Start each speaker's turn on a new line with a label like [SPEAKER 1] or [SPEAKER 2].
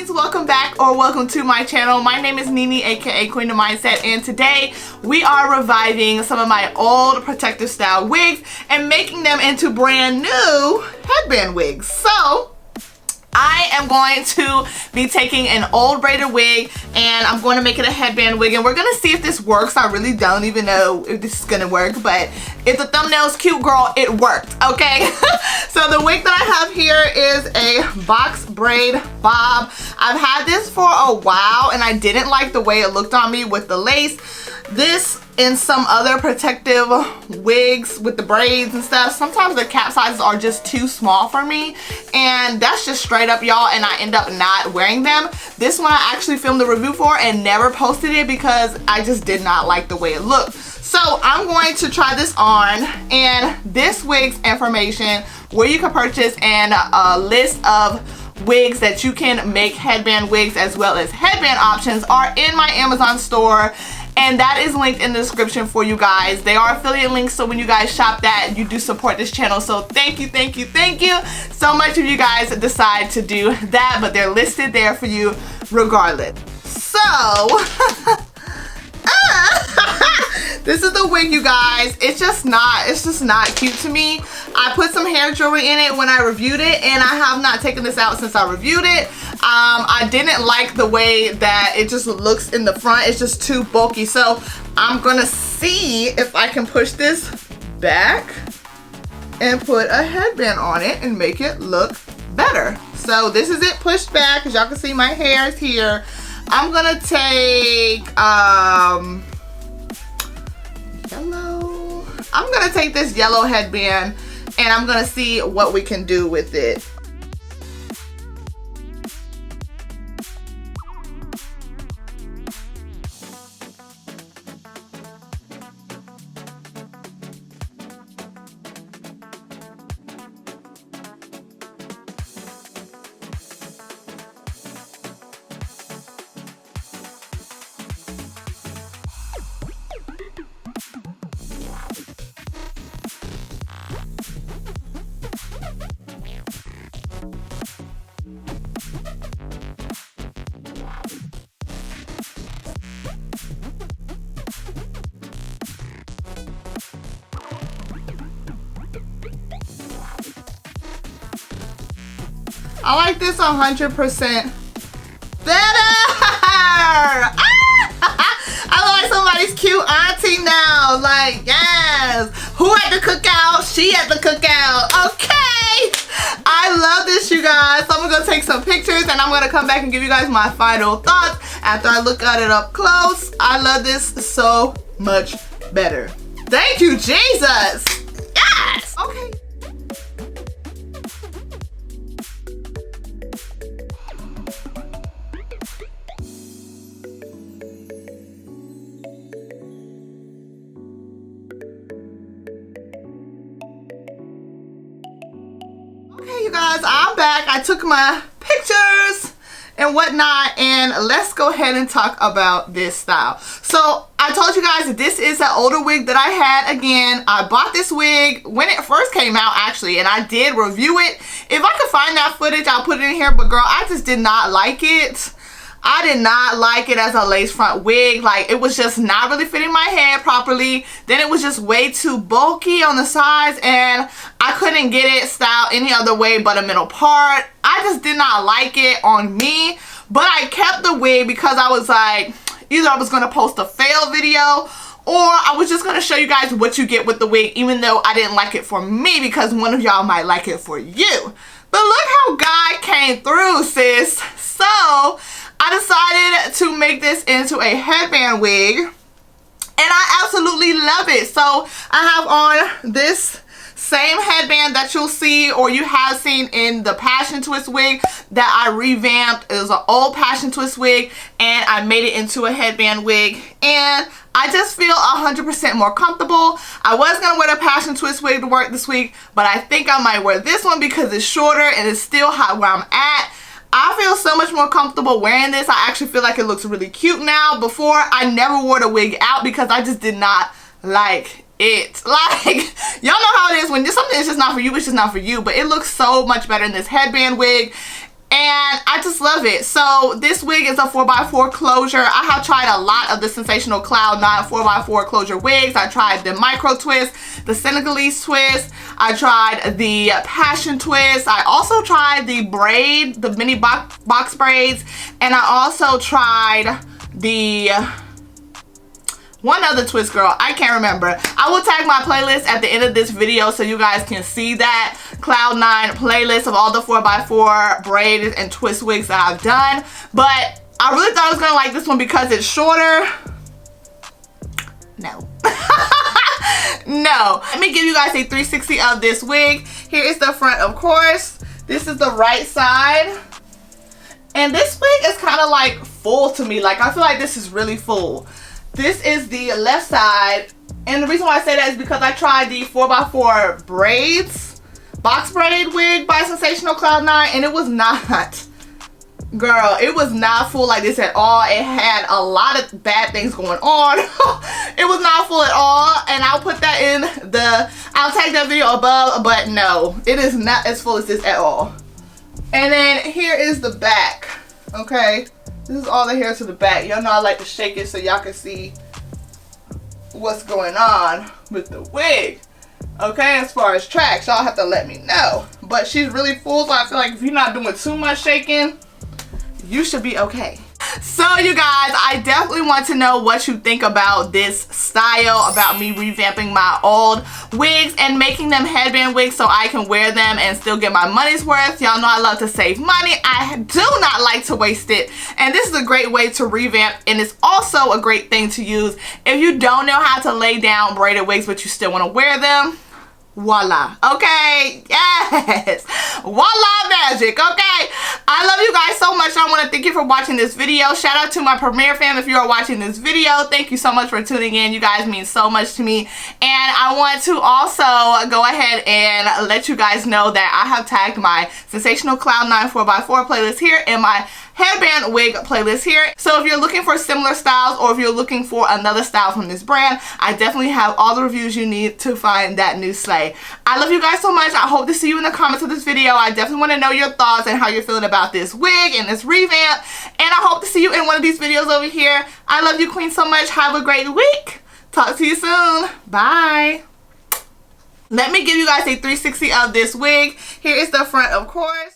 [SPEAKER 1] Queens, welcome back or welcome to my channel. My name is Nini, aka Queendom Mindset, and today we are reviving some of my old protective style wigs and making them into brand new headband wigs. So I am going to be taking an old braided wig and I'm going to make it a headband wig, and we're going to see if this works. I really don't even know if this is going to work, but if the thumbnail is cute, girl, it worked, okay? So the wig that I have here is a box braid bob. I've had this for a while and I didn't like the way it looked on me with the lace. This and some other protective wigs with the braids and stuff, sometimes the cap sizes are just too small for me, and that's just straight up, y'all, and I end up not wearing them. This one I actually filmed the review for and never posted it because I just did not like the way it looked. So I'm going to try this on, and this wig's information, where you can purchase, and a list of wigs that you can make headband wigs as well as headband options are in my Amazon store. And that is linked in the description for you guys. They are affiliate links, so when you guys shop that, you do support this channel. So thank you so much if you guys decide to do that, but they're listed there for you regardless. So this is the wig, you guys. It's just not cute to me. I put some hair jewelry in it when I reviewed it, and I have not taken this out since I reviewed it. I didn't like the way that it just looks in the front. It's just too bulky. So I'm gonna see if I can push this back and put a headband on it and make it look better. So this is it pushed back. As y'all can see, my hair is here. I'm gonna take yellow. I'm gonna take this yellow headband and I'm gonna see what we can do with it. I like this 100% better. I look like somebody's cute auntie now. Like, yes. Who at the cookout? She at the cookout. Okay. I love this, you guys. So I'm gonna take some pictures and I'm gonna come back and give you guys my final thoughts after I look at it up close. I love this so much better. Thank you, Jesus. Yes. Okay. Okay, you guys, I'm back. I took my pictures and whatnot, and let's go ahead and talk about this style. So I told you guys that this is an older wig that I had. Again, I bought this wig when it first came out, actually, and I did review it. If I could find that footage, I'll put it in here, but girl, I just did not like it. I did not like it as a lace front wig. Like, it was just not really fitting my head properly. Then it was just way too bulky on the sides, and I couldn't get it styled any other way but a middle part. I just did not like it on me, but I kept the wig because I was like, either I was going to post a fail video or I was just going to show you guys what you get with the wig, even though I didn't like it for me, because one of y'all might like it for you. But look how God came through, sis. So I decided to make this into a headband wig, and I absolutely love it. So I have on this same headband that you'll see, or you have seen, in the passion twist wig that I revamped. It was an old passion twist wig and I made it into a headband wig, and I just feel 100% more comfortable. I was gonna wear the passion twist wig to work this week, but I think I might wear this one because it's shorter and it's still hot where I'm at. I feel so much more comfortable wearing this. I actually feel like it looks really cute now. Before, I never wore the wig out because I just did not like it. Like, y'all know how it is when something is just not for you, it's just not for you. But it looks so much better in this headband wig. and I just love it. So this wig is a 4x4 closure. I have tried a lot of the Sensational Cloud 9 4x4 closure wigs. I tried the micro twist, the Senegalese twist. I tried the passion twist. I also tried the braid, the mini box braids, and I also tried the one other twist, girl. I can't remember. I will tag my playlist at the end of this video so you guys can see that Cloud 9 playlist of all the 4x4 braided and twist wigs that I've done. But I really thought I was gonna like this one because it's shorter. No. No. Let me give you guys a 360 of this wig. Here is the front, of course. This is the right side. And this wig is kind of like full to me. Like, I feel like this is really full. This is the left side, and the reason why I say that is because I tried the 4x4 braids, box braid wig by Sensational Cloud 9, and it was not, girl, it was not full like this at all. It had a lot of bad things going on. It was not full at all, and I'll put that in I'll tag that video above, but no, it is not as full as this at all. And then here is the back, okay? This is all the hair to the back. Y'all know I like to shake it so y'all can see what's going on with the wig. Okay, as far as tracks, y'all have to let me know. But she's really full, so I feel like if you're not doing too much shaking, you should be okay. So you guys, I definitely want to know what you think about this style, about me revamping my old wigs and making them headband wigs so I can wear them and still get my money's worth. Y'all know I love to save money. I do not like to waste it, and this is a great way to revamp, and it's also a great thing to use if you don't know how to lay down braided wigs but you still want to wear them. Voila. Okay, yes, voila magic. Okay, I love you guys so much. I want to thank you for watching this video. Shout out to my Premiere fam if you are watching this video. Thank you so much for tuning in. You guys mean so much to me. And I want to also go ahead and let you guys know that I have tagged my Sensational Cloud 9 4x4 playlist here and my Headband Wig playlist here. So if you're looking for similar styles, or if you're looking for another style from this brand, I definitely have all the reviews you need to find that new slay. I love you guys so much. I hope to see you in the comments of this video. I definitely want to know your thoughts and how you're feeling about this wig and this revamp. And I hope to see you in one of these videos over here. I love you, queen, so much. Have a great week. Talk to you soon. Bye. Let me give you guys a 360 of this wig. Here is the front, of course.